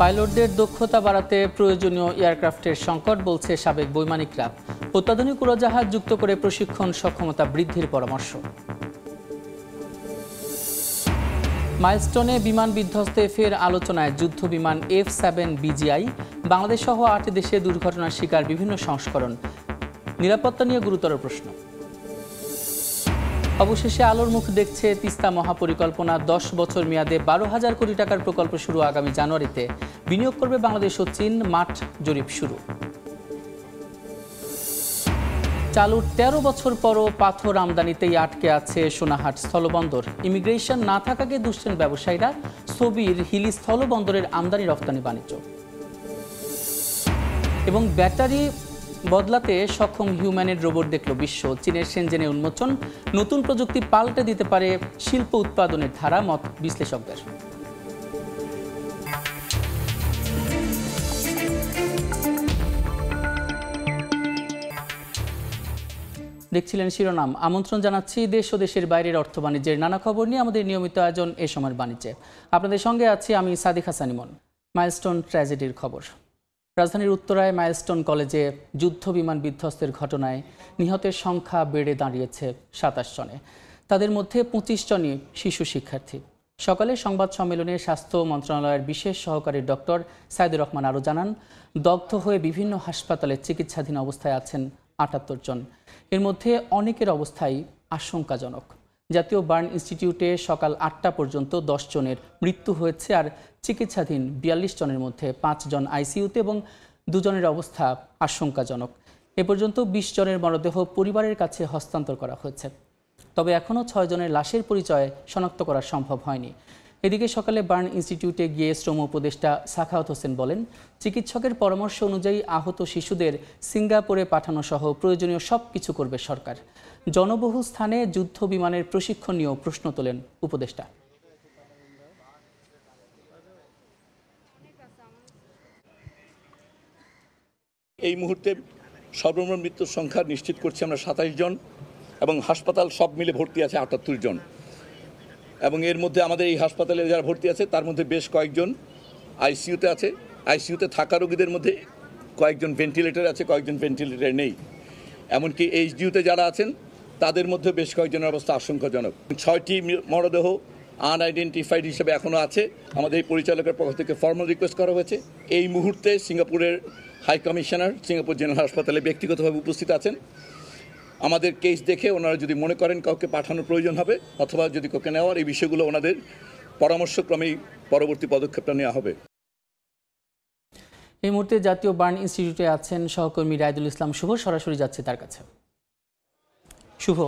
পাইলটদের দক্ষতা বাড়াতে প্রয়োজনীয় এয়ারক্রাফটের সংকট বলছে সাবেক বৈমানিকরা। অত্যাধুনিক উড়োজাহাজ যুক্ত করে প্রশিক্ষণ সক্ষমতা বৃদ্ধির পরামর্শ। মাইলস্টোনে বিমান বিধ্বস্তে ফের আলোচনায় যুদ্ধ বিমান F-7 BGI। বাংলাদেশ সহ 8 দেশে দুর্ঘটনার শিকার বিভিন্ন সংস্করণ। নিরাপত্তা নিয়ে গুরুতর প্রশ্ন। অবশেষে আলোর মুখ দেখছে তিস্তা মহাপরিকল্পনা। 10 বছর মেয়াদে 12,000 কোটি টাকার প্রকল্প শুরু আগামী জানুয়ারিতে। বিনিয়োগ করবে বাংলাদেশ ও চীন। মাঠ জরিপ শুরু। চালুর 13 বছর পরও পাথর আমদানিতেই আটকে আছে সোনাহাট স্থলবন্দর। ইমিগ্রেশন না থাকাকে দুষছেন ব্যবসায়ীরা। স্থবির হিলি স্থলবন্দরের আমদানি রপ্তানি বাণিজ্য। এবং ব্যাটারি বদলাতে সক্ষম হিউম্যানের রোবট দেখল বিশ্ব। চীনের শেনজেনে উন্মোচন। নতুন প্রযুক্তি পাল্টে দিতে পারে শিল্প উৎপাদনের ধারা, মত বিশ্লেষকদের। দেখছিলেন শিরোনাম। আমন্ত্রণ জানাচ্ছি দেশ ও দেশের বাইরের অর্থ বাণিজ্যের নানা খবর নিয়ে আমাদের নিয়মিত আয়োজন এ সময়ের বাণিজ্যে। আপনাদের সঙ্গে আছি আমি সাদিক হাসান ইমন। মাইলস্টোন ট্র্যাজেডির খবর। রাজধানীর উত্তরায় মাইলস্টোন কলেজে যুদ্ধ বিমান বিধ্বস্তের ঘটনায় নিহতের সংখ্যা বেড়ে দাঁড়িয়েছে 27 জনে। তাদের মধ্যে 25 জনই শিশু শিক্ষার্থী। সকালে সংবাদ সম্মেলনে স্বাস্থ্য মন্ত্রণালয়ের বিশেষ সহকারী ডক্টর সাইদুর রহমান আরও জানান, দগ্ধ হয়ে বিভিন্ন হাসপাতালে চিকিৎসাধীন অবস্থায় আছেন 78 জন। এর মধ্যে অনেকের অবস্থাই আশঙ্কাজনক। জাতীয় বার্ন ইনস্টিটিউটে সকাল 8টা পর্যন্ত 10 জনের মৃত্যু হয়েছে, আর চিকিৎসাধীন 42 জনের মধ্যে 5 জন আইসিইউতে এবং 2 জনের অবস্থা আশঙ্কাজনক। এ পর্যন্ত 20 জনের মরদেহ পরিবারের কাছে হস্তান্তর করা হয়েছে। তবে এখনও 6 জনের লাশের পরিচয় শনাক্ত করা সম্ভব হয়নি। এদিকে সকালে বার্ন ইনস্টিটিউটে গিয়ে শ্রম উপদেষ্টা সাখাওয়াত হোসেন বলেন, চিকিৎসকের পরামর্শ অনুযায়ী আহত শিশুদের সিঙ্গাপুরে পাঠানো সহ প্রয়োজনীয় সব কিছু করবে সরকার। জনবহুল স্থানে যুদ্ধ বিমানের প্রশিক্ষণ নিয়েও প্রশ্ন তোলেন উপদেষ্টা। এই মুহূর্তে সর্বমোট মৃত্যুর সংখ্যা নিশ্চিত করছি আমরা 27 জন, এবং হাসপাতাল সব মিলে ভর্তি আছে 78 জন। এবং এর মধ্যে আমাদের এই হাসপাতালে যারা ভর্তি আছে তার মধ্যে বেশ কয়েকজন আইসিইউতে আছে। আইসিইউতে থাকা রোগীদের মধ্যে কয়েকজন ভেন্টিলেটর আছে, কয়েকজন ভেন্টিলেটর নেই। এমনকি এইচডিইউতে যারা আছেন তাদের মধ্যে বেশ কয়েকজনের অবস্থা আশঙ্কাজনক। 6টি মরদেহ আনআইডেন্টিফাইড হিসেবে এখনও আছে। আমাদের এই পরিচালকের পক্ষ থেকে ফর্মাল রিকোয়েস্ট করা হয়েছে। এই মুহূর্তে সিঙ্গাপুরের হাই কমিশনার সিঙ্গাপুর জেনারেল হাসপাতালে ব্যক্তিগতভাবে উপস্থিত আছেন। আমাদের কেস দেখে ওনারা যদি মনে করেন কাউকে পাঠানোর প্রয়োজন হবে অথবা যদি কাউকে নেওয়ার, এই বিষয়গুলো ওনাদের পরামর্শক্রমেই পরবর্তী পদক্ষেপটা নেওয়া হবে। এই মুহূর্তে জাতীয় বার্ন ইনস্টিটিউটে আছেন সহকর্মী রায়দুল ইসলাম শুভ। সরাসরি যাচ্ছে তার কাছে। শুভ,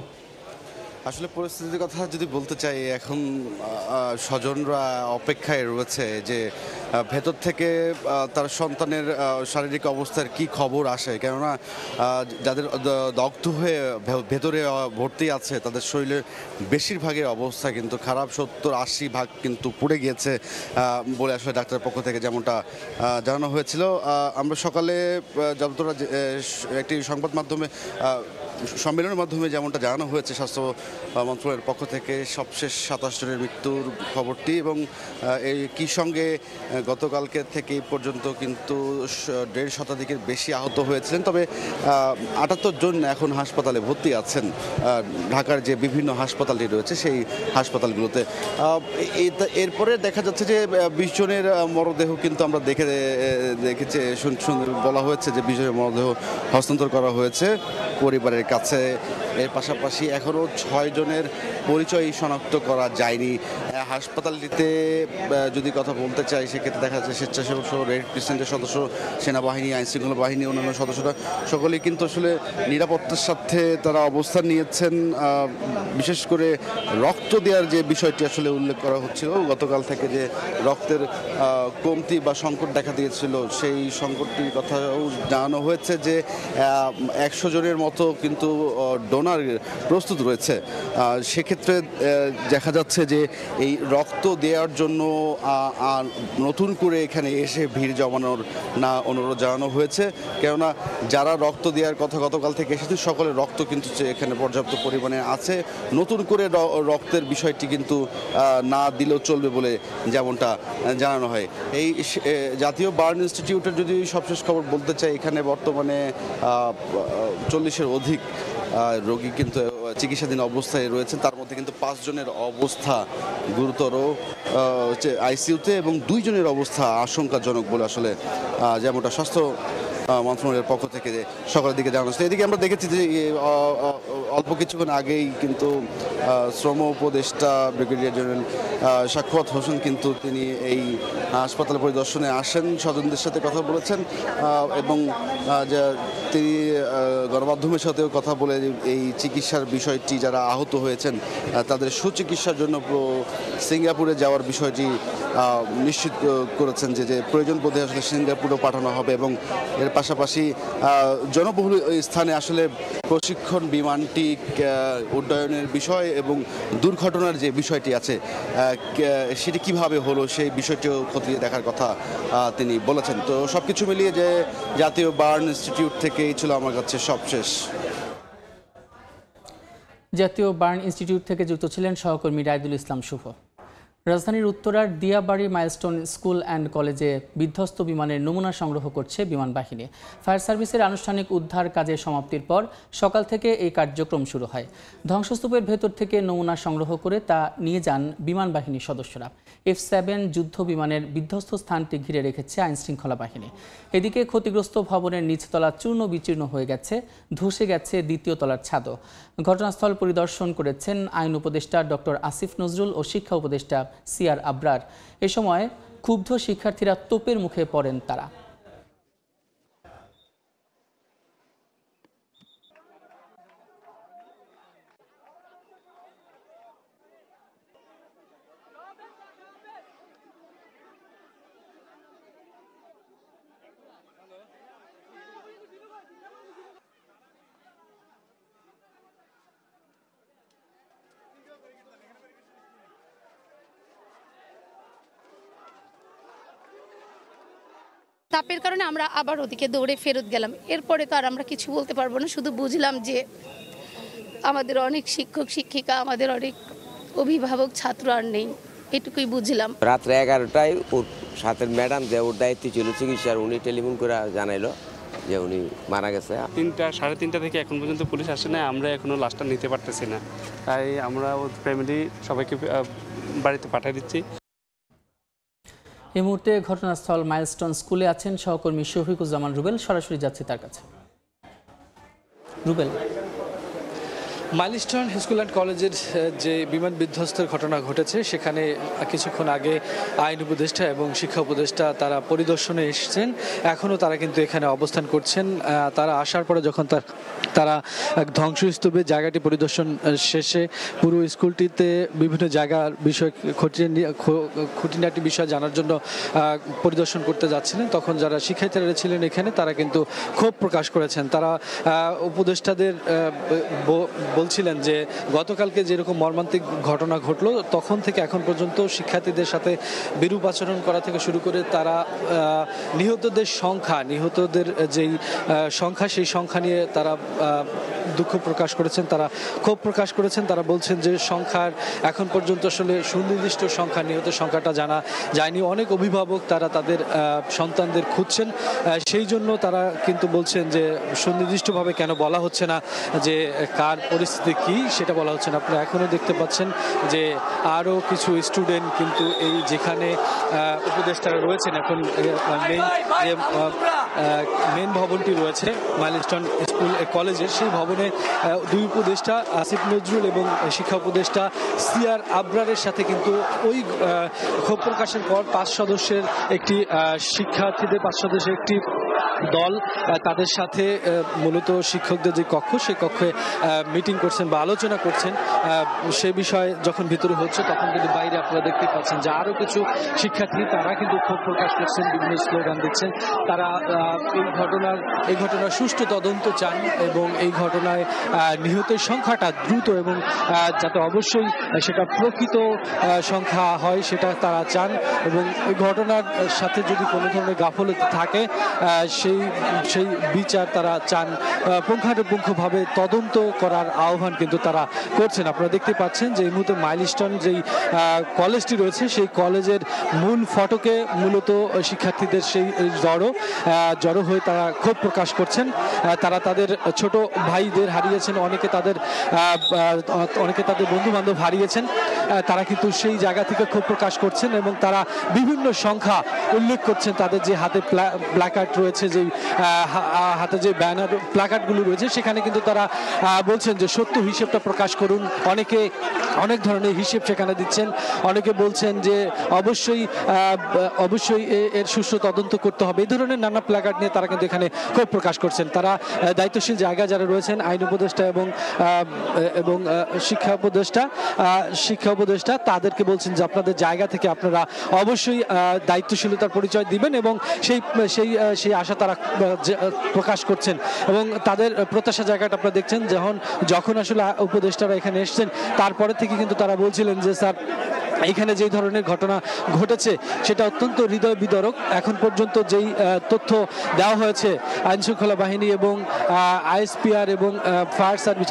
আসলে পরিস্থিতির কথা যদি বলতে চাই, এখন স্বজনরা অপেক্ষায় রয়েছে যে ভেতর থেকে তার সন্তানের শারীরিক অবস্থার কি খবর আসে। কেননা যাদের দগ্ধ হয়ে ভেতরে ভর্তি আছে তাদের শরীরের বেশিরভাগের অবস্থা কিন্তু খারাপ, 70-80 ভাগ কিন্তু পুড়ে গিয়েছে বলে আসলে ডাক্তারের পক্ষ থেকে যেমনটা জানানো হয়েছিল। আমরা সকালে যতটা একটি সংবাদ মাধ্যমে সম্মেলনের মাধ্যমে যেমনটা জানানো হয়েছে স্বাস্থ্য মন্ত্রণালয়ের পক্ষ থেকে সবশেষ 27 জনের মৃত্যুর খবরটি, এবং এই কি সঙ্গে গতকালকে থেকে এই পর্যন্ত কিন্তু 1.5 শতাধিকের বেশি আহত হয়েছিলেন। তবে 78 জন এখন হাসপাতালে ভর্তি আছেন ঢাকার যে বিভিন্ন হাসপাতালটি রয়েছে সেই হাসপাতালগুলোতে। এরপরে দেখা যাচ্ছে যে 20 জনের মরদেহ কিন্তু আমরা দেখেছি, বলা হয়েছে যে 20 জনের মরদেহ হস্তান্তর করা হয়েছে পরিবারের কাছে। এর পাশাপাশি এখনও 6 জনের পরিচয় শনাক্ত করা যায়নি। হাসপাতালটিতে যদি কথা বলতে চাই সেক্ষেত্রে দেখা যাচ্ছে স্বেচ্ছাসেবক সহ রেড ক্রিসেন্টের সদস্য, সেনাবাহিনী, আইনশৃঙ্খলা বাহিনী, অন্যান্য সদস্যরা সকলেই কিন্তু আসলে নিরাপত্তার সাথে তারা অবস্থান নিয়েছেন। বিশেষ করে রক্ত দেওয়ার যে বিষয়টি আসলে উল্লেখ করা হচ্ছিল, গতকাল থেকে যে রক্তের কমতি বা সংকট দেখা দিয়েছিল সেই সংকটটির কথাও জানানো হয়েছে যে 100 জনের মতো কিন্তু ডোনার প্রস্তুত রয়েছে। সেক্ষেত্রে দেখা যাচ্ছে যে এই রক্ত দেওয়ার জন্য নতুন করে এখানে এসে ভিড় জমানোর না অনুরোধ জানানো হয়েছে, কেননা যারা রক্ত দেওয়ার কথা গতকাল থেকে এসেছে সকলের রক্ত কিন্তু এখানে পর্যাপ্ত পরিমাণে আছে। নতুন করে রক্তের বিষয়টি কিন্তু না দিলেও চলবে বলে যেমনটা জানানো হয়। এই জাতীয় বার্ন ইনস্টিটিউটের যদি সবশেষ খবর বলতে চাই, এখানে বর্তমানে 40-এর অধিক রোগী কিন্তু চিকিৎসাধীন অবস্থায় রয়েছেন। তার মধ্যে কিন্তু 5 জনের অবস্থা গুরুতর আইসিইউতে এবং 2 জনের অবস্থা আশঙ্কাজনক বলে আসলে যেমনটা স্বাস্থ্য মন্ত্রণালয়ের পক্ষ থেকে সকালের দিকে জানানো হচ্ছে। এদিকে আমরা দেখেছি যে অল্প কিছুক্ষণ আগেই কিন্তু শ্রম উপদেষ্টা ব্রিগেডিয়ার জেনারেল সাখাওয়াত হোসেন কিন্তু তিনি এই হাসপাতাল পরিদর্শনে আসেন, স্বজনদের সাথে কথা বলেছেন এবং তিনি গণমাধ্যমের সাথেও কথা বলে এই চিকিৎসার বিষয়টি, যারা আহত হয়েছেন তাদের সুচিকিৎসার জন্য সিঙ্গাপুরে যাওয়ার বিষয়টি নিশ্চিত করেছেন যে প্রয়োজন বোধে আসলে সিঙ্গাপুরেও পাঠানো হবে এবং এর পাশাপাশি জনবহুল স্থানে আসলে প্রশিক্ষণ বিমানটি উড্ডয়নের বিষয় এবং দুর্ঘটনার যে বিষয়টি আছে সেটি কিভাবে হলো সেই বিষয়টিও খতিয়ে দেখার কথা তিনি বলেছেন। তো সবকিছু মিলিয়ে যে জাতীয় বার্ন ইনস্টিটিউট থেকে এই ছিল আমার কাছে সবশেষ। জাতীয় বার্ন ইনস্টিটিউট থেকে যুক্ত ছিলেন সহকর্মী রায়দুল ইসলাম শুভ। রাজধানীর উত্তরার দিয়াবাড়ি মাইলস্টোন স্কুল অ্যান্ড কলেজে বিধ্বস্ত বিমানের নমুনা সংগ্রহ করছে বিমান বাহিনী। ফায়ার সার্ভিসের আনুষ্ঠানিক উদ্ধার কাজের সমাপ্তির পর সকাল থেকে এই কার্যক্রম শুরু হয়। ধ্বংসস্তূপের ভেতর থেকে নমুনা সংগ্রহ করে তা নিয়ে যান বিমান বাহিনীর সদস্যরা। F-7 যুদ্ধ বিমানের বিধ্বস্ত স্থানটি ঘিরে রেখেছে আইনশৃঙ্খলা বাহিনী। এদিকে ক্ষতিগ্রস্ত ভবনের নিচতলা চূর্ণ বিচূর্ণ হয়ে গেছে, ধসে গেছে দ্বিতীয় তলার ছাদও। ঘটনাস্থল পরিদর্শন করেছেন আইন উপদেষ্টা ডক্টর আসিফ নজরুল ও শিক্ষা উপদেষ্টা সিআর আবরার। এ সময় ক্ষুব্ধ শিক্ষার্থীরা তোপের মুখে পড়েন তারা। তাপের কারণে আমরা আবার ওদিকে দৌড়ে ফেরত গেলাম। এরপরে তো আর আমরা কিছু বলতে পারবো না, শুধু বুঝলাম যে আমাদের অনেক শিক্ষক শিক্ষিকা, আমাদের অনেক অভিভাবক, ছাত্র আর নেই, এটুকুই বুঝলাম। রাত্রে 11টায় ওর সাথে ম্যাডাম যে ওর দায়িত্ব ছিল চিকিৎসার, উনি টেলিফোন করে জানাইলো যে উনি মারা গেছে। 3:30 থেকে এখন পর্যন্ত পুলিশ আসে না, আমরা এখনো লাশটা নিতে পারতেছি না, তাই আমরা ওর ফ্যামিলি সবাইকে বাড়িতে পাঠিয়ে দিচ্ছি। এই মুহূর্তে ঘটনাস্থল মাইলস্টোন স্কুলে আছেন সহকর্মী শফিকুজ্জামান রুবেল, সরাসরি যাচ্ছে তার কাছে। রুবেল, মাইলস্টোন স্কুল অ্যান্ড কলেজের যে বিমান বিধ্বস্তের ঘটনা ঘটেছে সেখানে কিছুক্ষণ আগে আইন উপদেষ্টা এবং শিক্ষা উপদেষ্টা তারা পরিদর্শনে এসেছেন। এখনও তারা কিন্তু এখানে অবস্থান করছেন। তারা আসার পরে যখন তারা ধ্বংসস্তূপে জায়গাটি পরিদর্শন শেষে পুরো স্কুলটিতে বিভিন্ন জায়গার বিষয় খুঁটিনাটি বিষয় জানার জন্য পরিদর্শন করতে যাচ্ছিলেন, তখন যারা শিক্ষার্থীরা ছিলেন এখানে তারা কিন্তু ক্ষোভ প্রকাশ করেছেন। তারা উপদেষ্টাদের বলছিলেন যে গতকালকে যেরকম মর্মান্তিক ঘটনা ঘটলো তখন থেকে এখন পর্যন্ত শিক্ষার্থীদের সাথে বিরূপ আচরণ করা থেকে শুরু করে তারা নিহতদের যেই সংখ্যা সেই সংখ্যা নিয়ে তারা দুঃখ প্রকাশ করেছেন, তারা ক্ষোভ প্রকাশ করেছেন। তারা বলছেন যে সংখ্যার এখন পর্যন্ত আসলে সুনির্দিষ্ট সংখ্যা, নিহতের সংখ্যাটা জানা যায়নি। অনেক অভিভাবক তারা তাদের সন্তানদের খুঁজছেন, সেই জন্য তারা কিন্তু বলছেন যে সুনির্দিষ্টভাবে কেন বলা হচ্ছে না যে কার পরিস্থিতি কি, সেটা বলা হচ্ছে না। আপনারা এখনও দেখতে পাচ্ছেন যে আরও কিছু স্টুডেন্ট কিন্তু এই যেখানে উপদেষ্টারা রয়েছেন, এখন মেন ভবনটি রয়েছে মাইলস্টোন স্কুল কলেজের, সেই ভবনে দুই উপদেষ্টা আসিফ নজরুল এবং শিক্ষা উপদেষ্টা সিআর আবরারের সাথে কিন্তু ওই ক্ষোভ প্রকাশের পর 5 সদস্যের একটি দল তাদের সাথে মূলত শিক্ষকদের যে কক্ষ সেই কক্ষে মিটিং করছেন বা আলোচনা করছেন। সে বিষয়ে যখন ভিতরে হচ্ছে তখন কিন্তু বাইরে আপনারা দেখতে পাচ্ছেন যে আরো কিছু শিক্ষার্থী তারা কিন্তু ক্ষোভ প্রকাশ করছেন, বিভিন্ন স্লোগান দিচ্ছেন। তারা এই ঘটনার সুষ্ঠু তদন্ত চান এবং এই ঘটনায় নিহতের সংখ্যাটা দ্রুত এবং যাতে অবশ্যই সেটা প্রকৃত সংখ্যা হয় সেটা তারা চান, এবং এই ঘটনার সাথে যদি কোনো ধরনের গাফলতি থাকে সেই বিচার তারা চান। পুঙ্খানুপুঙ্খভাবে তদন্ত করার আহ্বান কিন্তু তারা করছেন। আপনারা দেখতে পাচ্ছেন যে এই মুহূর্তে মাইলস্টোন যেই কলেজটি রয়েছে সেই কলেজের মূল ফটকে মূলত শিক্ষার্থীদের সেই জড়ো হয়ে তারা ক্ষোভ প্রকাশ করছেন। তারা তাদের ছোট ভাইদের হারিয়েছেন, অনেকে তাদের বন্ধু বান্ধব হারিয়েছেন। তারা কিন্তু সেই জায়গা থেকে ক্ষোভ প্রকাশ করছেন এবং তারা বিভিন্ন সংখ্যা উল্লেখ করছেন। তাদের যে হাতে প্ল্যাকার্ড রয়েছে, যে হাতে যে ব্যানার প্ল্যাকার্ডগুলো রয়েছে সেখানে কিন্তু তারা বলছেন যে সত্য হিসেবটা প্রকাশ করুন। অনেকে অনেক ধরনের হিসেব সেখানে দিচ্ছেন, অনেকে বলছেন যে অবশ্যই এর সুষ্ঠু তদন্ত করতে হবে। এই ধরনের নানা প্ল্যাকার্ড নিয়ে তারা কিন্তু এখানে ক্ষোভ প্রকাশ করছেন। তারা দায়িত্বশীল জায়গা যারা রয়েছেন, আইন উপদেষ্টা এবং শিক্ষা উপদেষ্টা তাদেরকে বলছেন যে আপনাদের জায়গা থেকে আপনারা অবশ্যই দায়িত্বশীলতার পরিচয় দিবেন এবং সেই আশা তারা প্রকাশ করছেন। এবং তাদের প্রত্যাশা জায়গাটা আপনারা দেখছেন, যখন আসলে উপদেষ্টারা এখানে এসছেন তারপরে থেকে কিন্তু তারা বলছিলেন যে স্যার এখানে যেই ধরনের ঘটনা ঘটেছে সেটা অত্যন্ত হৃদয় বিদারক। এখন পর্যন্ত যেই তথ্য দেওয়া হয়েছে আইনশৃঙ্খলা বাহিনী এবং আইএসপিআর এবং ফায়ার সার্ভিস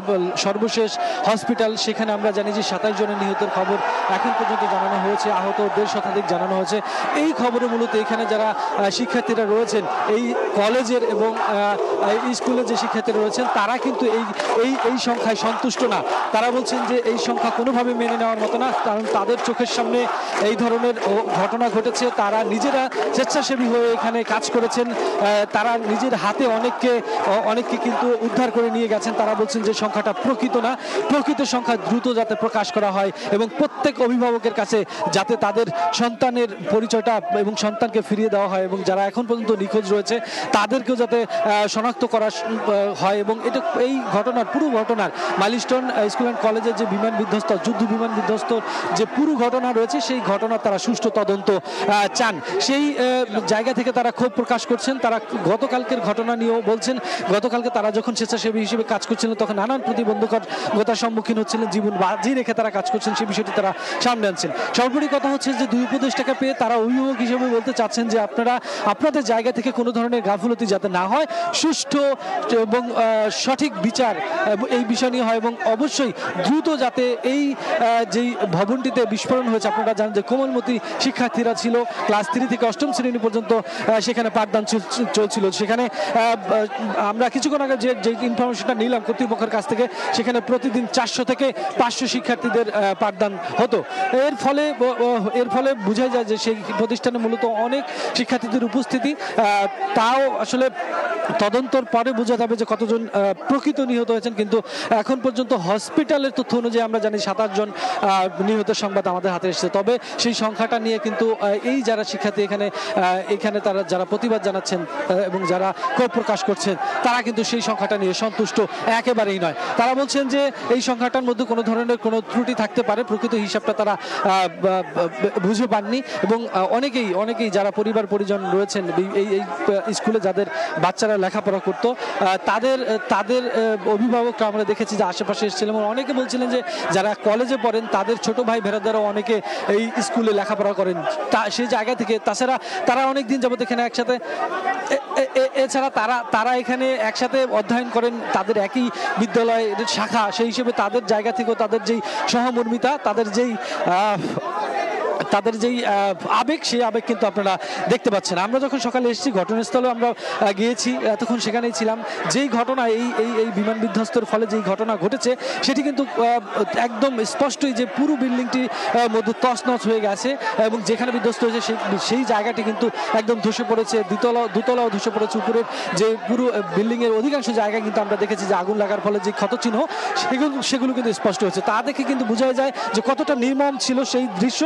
এবং সর্বশেষ হসপিটাল, সেখানে আমরা জানি যে 27 জনের নিহতের খবর এখন পর্যন্ত জানানো হয়েছে, আহত 1.5 শতাধিক জানানো হয়েছে। এই খবরে মূলত এখানে যারা শিক্ষার্থীরা রয়েছেন এই কলেজের এবং স্কুলের যে শিক্ষার্থীরা রয়েছেন তারা কিন্তু এই সংখ্যায় সন্তুষ্ট না। তারা বলছেন যে এই সংখ্যা কোনোভাবে মেনে নেওয়ার মতো না, কারণ তাদের চোখের সামনে এই ধরনের ঘটনা ঘটেছে। তারা নিজেরা স্বেচ্ছাসেবী হয়ে এখানে কাজ করেছেন, তারা নিজের হাতে অনেককে কিন্তু উদ্ধার করে নিয়ে গেছেন। তারা বলছেন যে সংখ্যাটা প্রকৃত না, প্রকৃত সংখ্যা দ্রুত যাতে প্রকাশ করা হয় এবং প্রত্যেক অভিভাবকের কাছে যাতে তাদের সন্তানের পরিচয়টা এবং সন্তানকে ফিরিয়ে দেওয়া হয় এবং যারা এখন পর্যন্ত নিখোঁজ রয়েছে তাদেরকেও যাতে শনাক্ত করা হয়। এবং এই পুরো ঘটনার মাইলস্টোন স্কুল অ্যান্ড কলেজের যে বিমান বিধ্বস্ত, যুদ্ধ বিমান বিধ্বস্ত যে পুরো ঘটনা রয়েছে সেই ঘটনার তারা সুষ্ঠু তদন্ত চান। সেই জায়গা থেকে তারা ক্ষোভ প্রকাশ করছেন। তারা গতকালকের ঘটনা নিয়েও বলছেন, গতকালকে তারা যখন স্বেচ্ছাসেবী হিসেবে কাজ করছিলেন তখন নানান প্রতিবন্ধকতার সম্মুখীন হচ্ছিলেন, জীবন বাজি রেখে তারা কাজ করছেন, সেই বিষয়টি তারা সামনে আনছেন। সর্বোপরি কথা হচ্ছে যে 2 উপদেষ্টাকে পেয়ে তারা অভিভাবক হিসেবে বলতে চাচ্ছেন যে আপনাদের জায়গা থেকে কোনো ধরনের গাফিলতি যাতে না হয়, সুষ্ঠু এবং সঠিক বিচার এই বিষয় নিয়ে হয় এবং অবশ্যই দ্রুত যাতে এই যেই ভবনটিতে বিস্ফোরণ হয়েছে, আপনারা জানেন যে কোমলমতি শিক্ষার্থীরা ছিল, ক্লাস 3 থেকে 8ম শ্রেণী পর্যন্ত সেখানে পাঠদান চলছিল। সেখানে আমরা কিছুক্ষণ আগে যে ইনফরমেশনটা নিলাম কর্তৃপক্ষের কাছ থেকে, সেখানে প্রতিদিন 400 থেকে 500 শিক্ষার্থীদের পাঠদান হতো। এর ফলে বোঝা যায় যে সেই প্রতিষ্ঠানে মূলত অনেক শিক্ষার্থীদের উপস্থিতি। তাও আসলে তদন্তর পরে বোঝা যাবে যে কতজন প্রকৃত নিহত হয়েছেন, কিন্তু এখন পর্যন্ত হসপিটালের তথ্য অনুযায়ী আমরা জানি 27 জন নিহতের সংবাদ আমাদের হাতে এসেছে। তবে সেই সংখ্যাটা নিয়ে কিন্তু এই যারা শিক্ষার্থী এখানে তারা যারা প্রতিবাদ জানাচ্ছেন এবং যারা ক্ষোভ প্রকাশ করছেন তারা কিন্তু সেই সংখ্যাটা নিয়ে সন্তুষ্ট একেবারেই নয়। তারা বলছেন যে এই সংখ্যাটার মধ্যে কোনো ধরনের কোনো ত্রুটি থাকতে পারে, প্রকৃত হিসাবটা তারা বুঝে পাননি এবং অনেকেই যারা পরিবার পরিজন রয়েছেন এই স্কুলে যাদের বাচ্চারা লেখাপড়া করতো তাদের অভিভাবকরা আমরা দেখেছি যে আশেপাশে এসেছিলেন এবং অনেকে বলছিলেন যে যারা কলেজে পড়েন তাদের ছোট ভাই ভেরাদারও অনেকে এই স্কুলে লেখাপড়া করেন। সেই জায়গা থেকে তাছাড়া তারা অনেক দিন যাবত এখানে একসাথে, এছাড়া তারা এখানে একসাথে অধ্যয়ন করেন, তাদের একই বিদ্যালয়ের শাখা, সেই হিসেবে তাদের জায়গা থেকেও তাদের যেই সহমর্মিতা, তাদের যেই আবেগ, সেই আবেগ কিন্তু আপনারা দেখতে পাচ্ছেন। আমরা যখন সকালে এসেছি ঘটনাস্থলে আমরা গিয়েছি, তখন সেখানেই ছিলাম। যেই ঘটনা এই বিমান বিধ্বস্তের ফলে যেই ঘটনা ঘটেছে সেটি কিন্তু একদম স্পষ্টই যে পুরো বিল্ডিংটি মধ্যে তছনছ হয়ে গেছে এবং যেখানে বিধ্বস্ত হয়েছে সেই জায়গাটি কিন্তু একদম ধসে পড়েছে, দুতলাও ধসে পড়েছে। উপরের যে পুরো বিল্ডিংয়ের অধিকাংশ জায়গা কিন্তু আমরা দেখেছি যে আগুন লাগার ফলে যে ক্ষতচিহ্ন সেগুলো কিন্তু স্পষ্ট হয়েছে। তা দেখে কিন্তু বোঝা যায় যে কতটা নির্মম ছিল সেই দৃশ্য,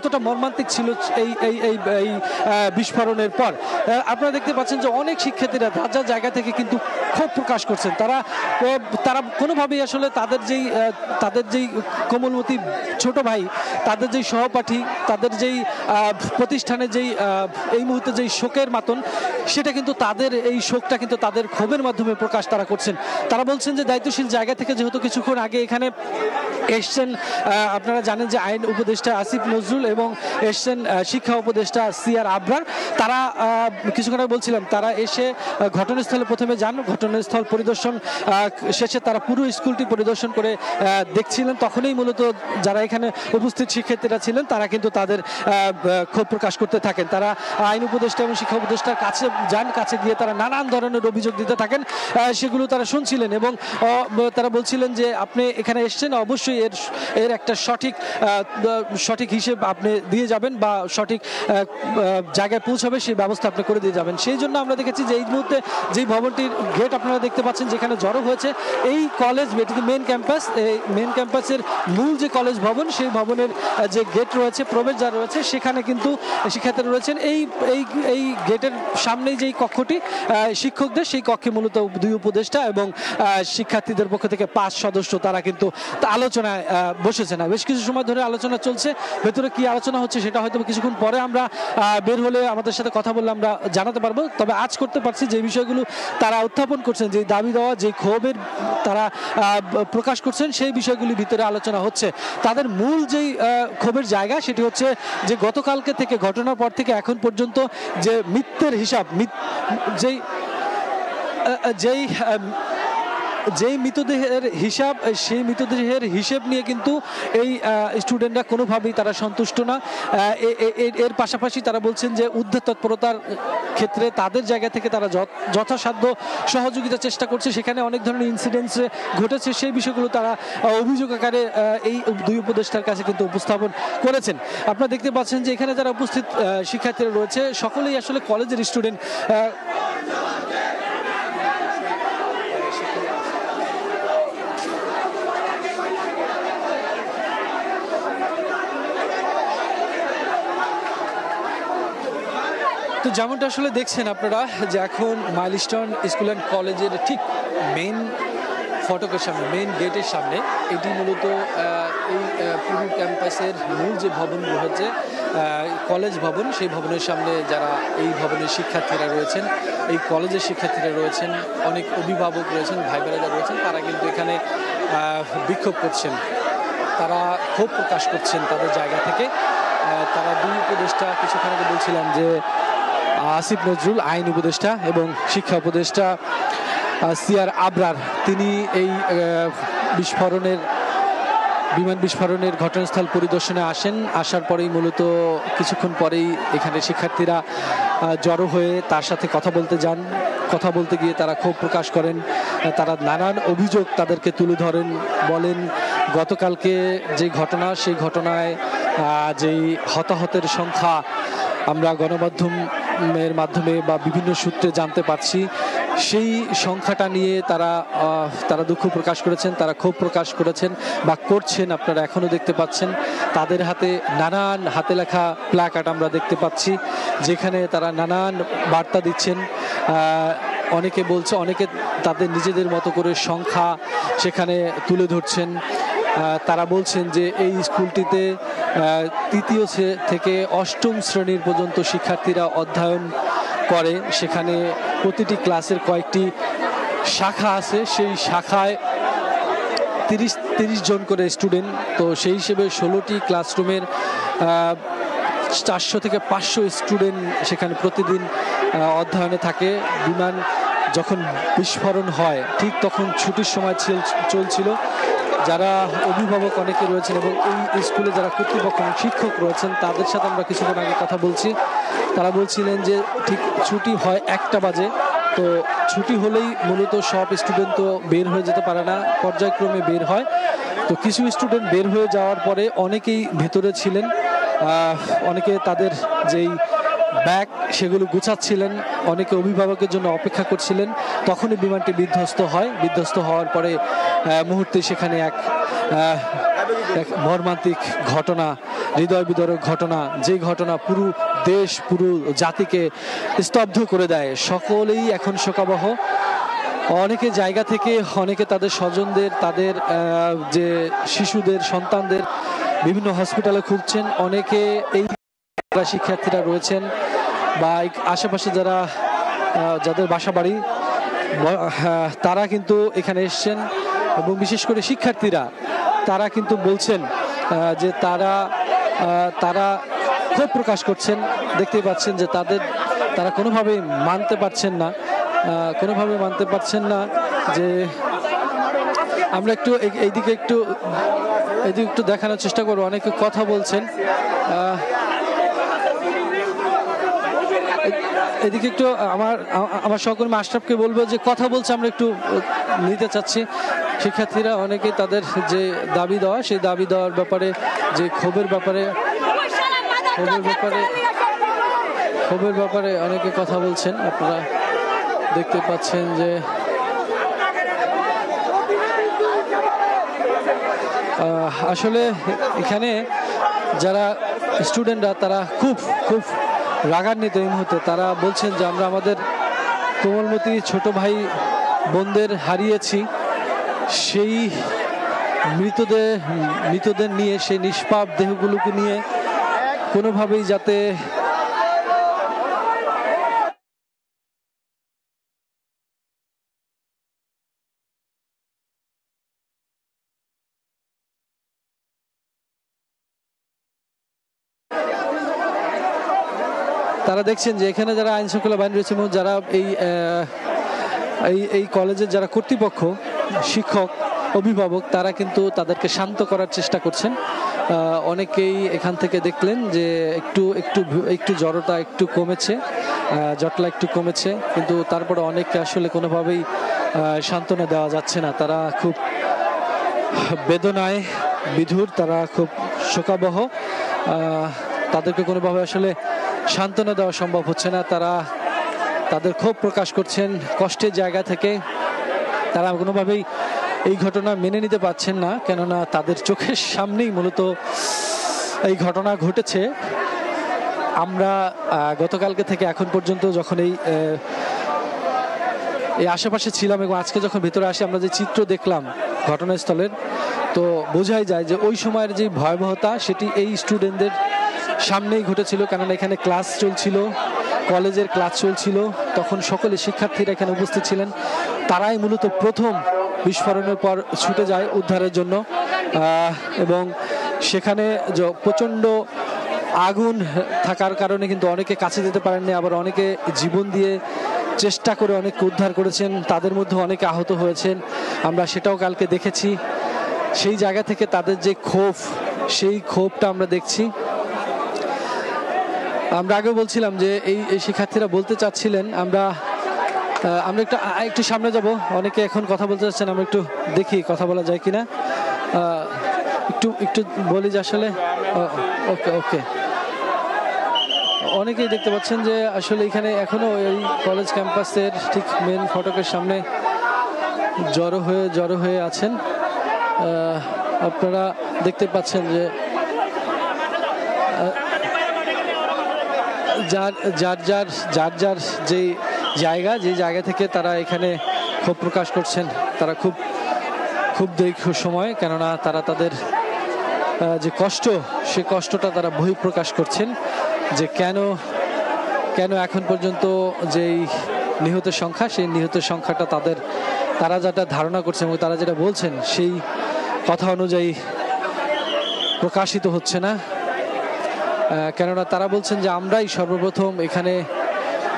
কতটা মর্মান্তিক ছিল এই এই এই এই বিস্ফোরণের পর। আপনারা দেখতে পাচ্ছেন যে অনেক শিক্ষার্থীরা যার জায়গা থেকে কিন্তু ক্ষোভ প্রকাশ করছেন। তারা কোনোভাবেই আসলে তাদের যেই কোমলমতি ছোট ভাই, তাদের যেই সহপাঠী, তাদের যেই প্রতিষ্ঠানে যেই এই মুহূর্তে যেই শোকের মাতন, সেটা কিন্তু তাদের এই শোকটা কিন্তু তাদের ক্ষোভের মাধ্যমে প্রকাশ তারা করছেন। তারা বলছেন যে দায়িত্বশীল জায়গা থেকে যেহেতু কিছুক্ষণ আগে এখানে এসছেন, আপনারা জানেন যে আইন উপদেষ্টা আসিফ নজরুল এবং এসছেন শিক্ষা উপদেষ্টা সিআর আবরার, তারা কিছুক্ষণ আগে বলছিলাম তারা এসে ঘটনাস্থলে প্রথমে যান, ঘটনাস্থল পরিদর্শন শেষে তারা পুরো স্কুলটি পরিদর্শন করে দেখছিলেন। তখনই মূলত যারা এখানে উপস্থিত শিক্ষার্থীরা ছিলেন তারা কিন্তু তাদের ক্ষোভ প্রকাশ করতে থাকেন। তারা আইন উপদেষ্টা এবং শিক্ষা উপদেষ্টার কাছে যান, কাছে গিয়ে তারা নানান ধরনের অভিযোগ দিতে থাকেন, সেগুলো তারা শুনছিলেন এবং তারা বলছিলেন যে আপনি এখানে এসছেন, অবশ্যই এর একটা সঠিক হিসেব আপনি দিয়ে যাবেন বা সঠিক জায়গায় পৌঁছাবে সেই ব্যবস্থা আপনি করে দিয়ে যাবেন। সেই জন্য আমরা দেখেছি যে এই মুহূর্তে যেই ভবনটির গেট আপনারা দেখতে পাচ্ছেন যেখানে জড়ো হয়েছে এই কলেজ, এটি মেন ক্যাম্পাস, এই মেন ক্যাম্পাসের মূল যে কলেজ ভবন, সেই ভবনের যে গেট রয়েছে, প্রবেশদ্বার রয়েছে, সেখানে কিন্তু শিক্ষার্থীরা রয়েছেন। এই গেটের সামনেই যেই কক্ষটি শিক্ষকদের, সেই কক্ষে মূলত দুই উপদেষ্টা এবং শিক্ষার্থীদের পক্ষ থেকে 5 সদস্য তারা কিন্তু আলোচনায় বসেছে না। বেশ কিছু সময় ধরে আলোচনা চলছে, ভেতরে কি আলোচনা হচ্ছে সেটা হয়তো কিছুক্ষণ পরে আমরা বের হলে আমাদের সাথে কথা বললে আমরা জানাতে পারবো। তবে আজ করতে পারছি যে বিষয়গুলো তারা উত্থাপন করছেন, যে দাবি দেওয়া, যে ক্ষোভের তারা প্রকাশ করছেন, সেই বিষয়গুলি ভিতরে আলোচনা হচ্ছে। তাদের মূল যেই ক্ষোভের জায়গা সেটি হচ্ছে যে গতকালকে থেকে, ঘটনার পর থেকে এখন পর্যন্ত যে মৃত্যুর হিসাব, যেই মৃতদেহের হিসাব, সেই মৃতদেহের হিসেব নিয়ে কিন্তু এই স্টুডেন্টরা কোনোভাবেই তারা সন্তুষ্ট না। এর পাশাপাশি তারা বলছেন যে উদ্ধার তৎপরতার ক্ষেত্রে তাদের জায়গা থেকে তারা যথাসাধ্য সহযোগিতার চেষ্টা করছে। সেখানে অনেক ধরনের ইনসিডেন্টস ঘটেছে, সেই বিষয়গুলো তারা অভিযোগ আকারে এই দুই উপদেষ্টার কাছে কিন্তু উপস্থাপন করেছেন। আপনারা দেখতে পাচ্ছেন যে এখানে যারা উপস্থিত শিক্ষার্থীরা রয়েছে সকলেই আসলে কলেজের স্টুডেন্ট। তো যেমনটা আসলে দেখছেন আপনারা যে এখন মাইলস্টোন স্কুল অ্যান্ড কলেজের ঠিক মেইন ফটকের সামনে, মেইন গেটের সামনে, এটি মূলত এই পুরো ক্যাম্পাসের মূল যে ভবনগুলো হচ্ছে কলেজ ভবন, সেই ভবনের সামনে যারা এই ভবনের শিক্ষার্থীরা রয়েছেন, এই কলেজের শিক্ষার্থীরা রয়েছেন, অনেক অভিভাবক রয়েছেন, ভাই বোনেরা রয়েছেন, তারা কিন্তু এখানে বিক্ষোভ করছেন, তারা ক্ষোভ প্রকাশ করছেন তাদের জায়গা থেকে। তারা দুই উপদেষ্টা, কিছুক্ষণ আগে বলছিলাম যে আসিফ নজরুল আইন উপদেষ্টা এবং শিক্ষা উপদেষ্টা সিআর আবরার, তিনি এই বিমান বিস্ফোরণের ঘটনাস্থল পরিদর্শনে আসেন। আসার পরেই মূলত কিছুক্ষণ পরেই এখানে শিক্ষার্থীরা জড়ো হয়ে তার সাথে কথা বলতে যান। কথা বলতে গিয়ে তারা ক্ষোভ প্রকাশ করেন, তারা নানান অভিযোগ তাদেরকে তুলে ধরেন, বলেন গতকালকে যে ঘটনা, সেই ঘটনায় যেই হতাহতের সংখ্যা আমরা গণমাধ্যমের মাধ্যমে বা বিভিন্ন সূত্রে জানতে পারছি, সেই সংখ্যাটা নিয়ে তারা দুঃখ প্রকাশ করেছেন, তারা ক্ষোভ প্রকাশ করেছেন বা করছেন। আপনারা এখনো দেখতে পাচ্ছেন তাদের হাতে নানান হাতে লেখা প্ল্যাকার্ড আমরা দেখতে পাচ্ছি, যেখানে তারা নানান বার্তা দিচ্ছেন। অনেকে তাদের নিজেদের মতো করে সংখ্যা সেখানে তুলে ধরছেন। তারা বলছেন যে এই স্কুলটিতে 3য় থেকে 8ম শ্রেণীর পর্যন্ত শিক্ষার্থীরা অধ্যয়ন করে। সেখানে প্রতিটি ক্লাসের কয়েকটি শাখা আছে, সেই শাখায় 30 জন করে স্টুডেন্ট। তো সেই হিসেবে 16টি ক্লাসরুমের 400 থেকে 500 স্টুডেন্ট সেখানে প্রতিদিন অধ্যয়নে থাকে। বিমান যখন বিস্ফোরণ হয় ঠিক তখন ছুটির সময় চলছিল। যারা অভিভাবক অনেকে রয়েছেন এবং এই স্কুলে যারা কর্তৃপক্ষ শিক্ষক রয়েছেন তাদের সাথে আমরা কিছুক্ষণ আগে কথা বলছি, তারা বলছিলেন যে ঠিক ছুটি হয় 1টা বাজে। তো ছুটি হলেই মূলত সব স্টুডেন্ট তো বের হয়ে যেতে পারে না, পর্যায়ক্রমে বের হয়। তো কিছু স্টুডেন্ট বের হয়ে যাওয়ার পরে অনেকেই ভেতরে ছিলেন, অনেকে তাদের যেই ব্যাগ সেগুলো গুছাচ্ছিলেন, অনেকে অভিভাবকের জন্য অপেক্ষা করছিলেন। তখনই বিমানটি বিধ্বস্ত হওয়ার পরে মুহূর্তে সেখানে এক মর্মান্তিক ঘটনা হৃদয় বিদারক ঘটনা, যে ঘটনা পুরো দেশ পুরো জাতিকে স্তব্ধ করে দেয়। সকলেই এখন শোকাবহ। অনেকে জায়গা থেকে অনেকে তাদের স্বজনদের, তাদের যে শিশুদের, সন্তানদের বিভিন্ন হসপিটালে খুঁজছেন। অনেকে এই শিক্ষার্থীরা রয়েছেন বা আশেপাশে যাদের বাসা বাড়ি তারা কিন্তু এখানে এসছেন, এবং বিশেষ করে শিক্ষার্থীরা তারা কিন্তু বলছেন যে তারা ক্ষোভ প্রকাশ করছেন। দেখতেই পাচ্ছেন যে তারা কোনোভাবেই মানতে পারছেন না যে আমরা এইদিকে একটু দেখানোর চেষ্টা করবো। অনেকে কথা বলছেন, এদিকে একটু আমার সহকর্মী আশরাফকে বলবো যে কথা বলছে, আমরা একটু নিতে চাচ্ছি। শিক্ষার্থীরা অনেকেই তাদের যে দাবি দেওয়া, সেই দাবি দেওয়ার ব্যাপারে, যে ক্ষোভের ব্যাপারে অনেকে কথা বলছেন। আপনারা দেখতে পাচ্ছেন যে আসলে এখানে যারা স্টুডেন্টরা তারা খুব রাগান্বিত এই মুহূর্তে। তারা বলছেন যে আমরা আমাদের কোমলমতি ছোট ভাই বোনদের হারিয়েছি, সেই মৃতদের নিয়ে, সেই নিষ্পাপ দেহগুলোকে নিয়ে কোনোভাবেই যাতে তারা দেখছেন যে এখানে যারা আইন শৃঙ্খলা বাহিনী রয়েছে এবং যারা এই কলেজের যারা কর্তৃপক্ষ, শিক্ষক, অভিভাবক, তারা কিন্তু তাদেরকে শান্ত করার চেষ্টা করছেন। অনেকেই এখান থেকে দেখলেন যে একটু জড়তা একটু কমেছে, জটলা একটু কমেছে, কিন্তু তারপরে অনেককে আসলে কোনোভাবেই সান্ত্বনা দেওয়া যাচ্ছে না। তারা খুব বেদনায় বিধুর, তারা খুব শোকাবহ। তাদেরকে কোনোভাবে আসলে সান্ত্বনা দেওয়া সম্ভব হচ্ছে না। তারা তাদের ক্ষোভ প্রকাশ করছেন কষ্টের জায়গা থেকে। তারা কোনোভাবেই এই ঘটনা মেনে নিতে পারছেন না, কেননা তাদের চোখের সামনেই মূলত এই ঘটনা ঘটেছে। আমরা গতকালকে থেকে এখন পর্যন্ত যখন এই আশেপাশে ছিলাম এবং আজকে যখন ভেতরে আসি, আমরা যে চিত্র দেখলাম ঘটনাস্থলের, তো বোঝাই যায় যে ওই সময়ের যে ভয়াবহতা সেটি এই স্টুডেন্টদের সামনেই ঘটেছিল। কেননা এখানে ক্লাস চলছিল, কলেজের ক্লাস চলছিল, তখন সকলে শিক্ষার্থীরা এখানে উপস্থিত ছিলেন। তারাই মূলত প্রথম বিস্ফোরণের পর ছুটে যায় উদ্ধারের জন্য, এবং সেখানে প্রচণ্ড আগুন থাকার কারণে কিন্তু অনেকে কাছে যেতে পারেননি, আবার অনেকে জীবন দিয়ে চেষ্টা করে অনেককে উদ্ধার করেছেন। তাদের মধ্যে অনেকে আহত হয়েছেন, আমরা সেটাও কালকে দেখেছি। সেই জায়গা থেকে তাদের যে ক্ষোভ, সেই ক্ষোভটা আমরা দেখছি। আমরা আগে বলছিলাম যে এই শিক্ষার্থীরা বলতে চাচ্ছিলেন, আমরা একটু সামনে যাব। অনেকে এখন কথা বলতে চাচ্ছেন, আমরা একটু দেখি কথা বলা যায় কিনা। একটু বলি যে আসলে ওকে অনেকেই দেখতে পাচ্ছেন যে আসলে এখানে এখনো এই কলেজ ক্যাম্পাসের ঠিক মেন ফটকের সামনে জড়ো হয়ে আছেন। আপনারা দেখতে পাচ্ছেন যে যার যে জায়গা থেকে তারা এখানে ক্ষোভ প্রকাশ করছেন। তারা খুব দীর্ঘ সময়, কেননা তারা তাদের যে কষ্ট, সে কষ্টটা তারা বহিঃপ্রকাশ করছেন যে কেন এখন পর্যন্ত যেই নিহতের সংখ্যা, সেই নিহতের সংখ্যাটা তারা যেটা ধারণা করছেন এবং তারা যেটা বলছেন সেই কথা অনুযায়ী প্রকাশিত হচ্ছে না। কেননা তারা বলছেন যে আমরাই সর্বপ্রথম এখানে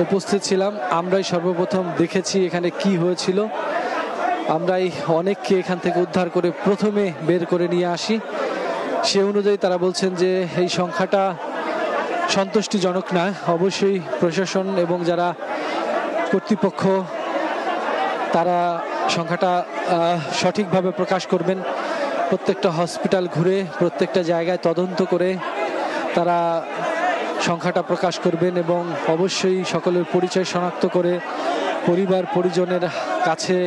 উপস্থিত ছিলাম, আমরাই সর্বপ্রথম দেখেছি এখানে কি হয়েছিল, আমরাই অনেককে এখান থেকে উদ্ধার করে প্রথমে বের করে নিয়ে আসি। সে অনুযায়ী তারা বলছেন যে এই সংখ্যাটা সন্তুষ্টিজনক না। অবশ্যই প্রশাসন এবং যারা কর্তৃপক্ষ তারা সংখ্যাটা সঠিকভাবে প্রকাশ করবেন। প্রত্যেকটা হসপিটাল ঘুরে, প্রত্যেকটা জায়গায় তদন্ত করে তারা সংখ্যাটা প্রকাশ করবেন এবং অবশ্যই সকলের পরিচয় শনাক্ত করে পরিবার পরিজনের কাছে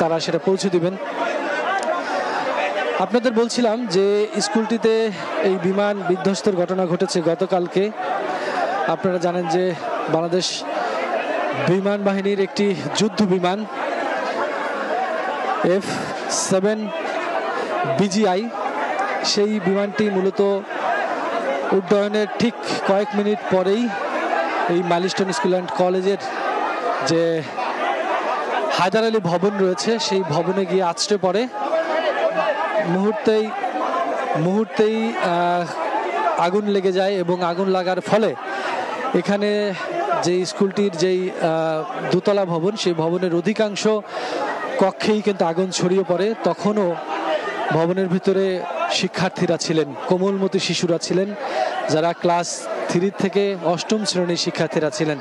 তারা সেটা পৌঁছে দিবেন। আপনাদের বলছিলাম যে স্কুলটিতে এই বিমান বিধ্বস্তের ঘটনা ঘটেছে গতকালকে। আপনারা জানেন যে বাংলাদেশ বিমান বাহিনীর একটি যুদ্ধ বিমান F-7 BGI, সেই বিমানটি মূলত উড্ডয়নের ঠিক কয়েক মিনিট পরেই এই মাইলস্টোন স্কুল অ্যান্ড কলেজের যে হায়দার আলী ভবন রয়েছে সেই ভবনে গিয়ে আছড়ে পড়ে। মুহূর্তেই আগুন লেগে যায় এবং আগুন লাগার ফলে এখানে যে স্কুলটির যেই দোতলা ভবন, সেই ভবনের অধিকাংশ কক্ষেই কিন্তু আগুন ছড়িয়ে পড়ে। তখনও ভবনের ভিতরে শিক্ষার্থীরা ছিলেন, কোমলমতি শিশুরা ছিলেন, যারা ক্লাস 3 থেকে 8ম শ্রেণীর শিক্ষার্থীরা ছিলেন।